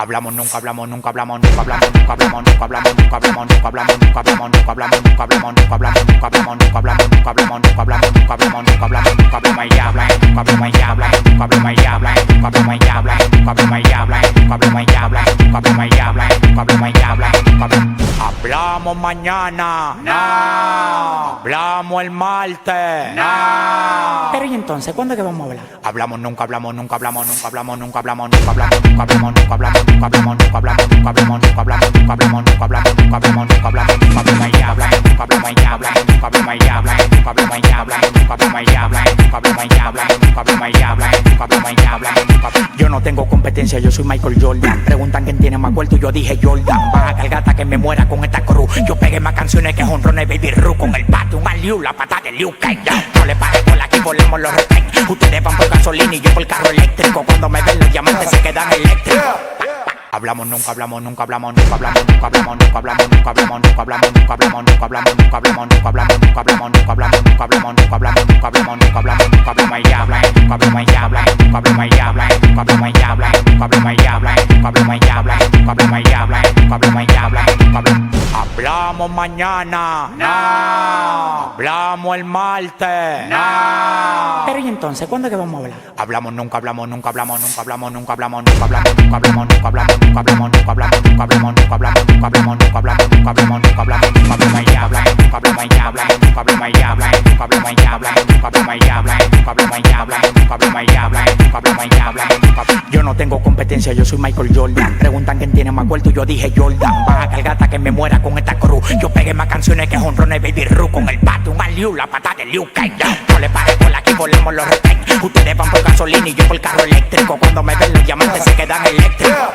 Hablamos, nunca hablamos, nunca hablamos, nunca hablamos, nunca hablamos, nunca hablamos, nunca hablamos, nunca hablamos, nunca hablamos, nunca hablamos, nunca hablamos, nunca hablamos, nunca hablamos, nunca hablamos, nunca hablamos, nunca hablamos, nunca hablamos, nunca hablamos, nunca hablamos y habla, nunca hablamos y habla, nunca hablamos y habla, nunca hablamos y habla, nunca hablamos y habla, nunca hablamos y habla, nunca hablamos y habla, nunca hablamos y habla, nunca hablamos. Hablamos mañana, no. Hablamos el martes, no. Pero ¿y entonces cuándo es que vamos a hablar? Hablamos, nunca hablamos, nunca hablamos, nunca hablamos, nunca hablamos, nunca hablamos, nunca hablamos, nunca hablamos, nunca hablamos, nunca hablamos, nunca hablamos, nunca hablamos, nunca hablamos, nunca hablamos, nunca hablamos, nunca hablamos, nunca hablamos y habla, nunca hablamos y habla, nunca hablamos y habla, nunca hablamos y habla, nunca hablamos y habla, nunca hablamos y habla, nunca hablamos y habla, nunca hablamos y habla, nunca hablamos. Yo no tengo competencia, yo soy Michael Jordan. Preguntan quién tiene más cuarto y yo dije Jordan. Baja cargata que me muera con esta cruz. Yo pegué más canciones que honrones Baby Ruth. Con el bate, un aliu, la pata de Liu Kang. No le pares por aquí, volemos los respect. Ustedes van por gasolina y yo por carro eléctrico. Cuando me ven los diamantes se quedan eléctricos. Hablamos, nunca hablamos, nunca hablamos, nunca hablamos, nunca hablamos, nunca hablamos, nunca hablamos, nunca hablamos, nunca hablamos, nunca hablamos, nunca hablamos, nunca hablamos, nunca hablamos, nunca hablamos, nunca hablamos, nunca hablamos, nunca hablamos, nunca hablamos, nunca hablamos y habla, nunca hablamos y habla, nunca hablamos y habla, nunca hablamos y habla, nunca hablamos y habla, nunca hablamos y habla, nunca hablamos y habla, nunca hablamos y habla, nunca hablamos. Hablamos mañana, no. Hablamos el martes, no. Pero ¿y entonces cuándo es que vamos a hablar? Hablamos, nunca hablamos, nunca hablamos, nunca hablamos, nunca hablamos, nunca hablamos, nunca hablamos, nunca hablamos, nunca hablamos, nunca hablamos, nunca hablamos, nunca hablamos, nunca hablamos, nunca hablamos, nunca hablamos, nunca hablamos, nunca hablamos y habla, nunca hablamos y habla, nunca hablamos y habla, nunca hablamos y habla, nunca hablamos y habla, nunca hablamos y habla, nunca hablamos y habla, nunca hablamos y habla, nunca hablamos. Yo no tengo competencia, yo soy Michael Jordan. Preguntan quién tiene más cuarto y yo dije Jordan. Baja cargata que me muera con esta cruz. Yo pegué más canciones que honrones Baby Ruth. Con el bate, un aliu, la pata de Liu Kang. No le pares por aquí, volemos los respect. Ustedes van por gasolina y yo por carro eléctrico. Cuando me ven los diamantes se quedan eléctricos.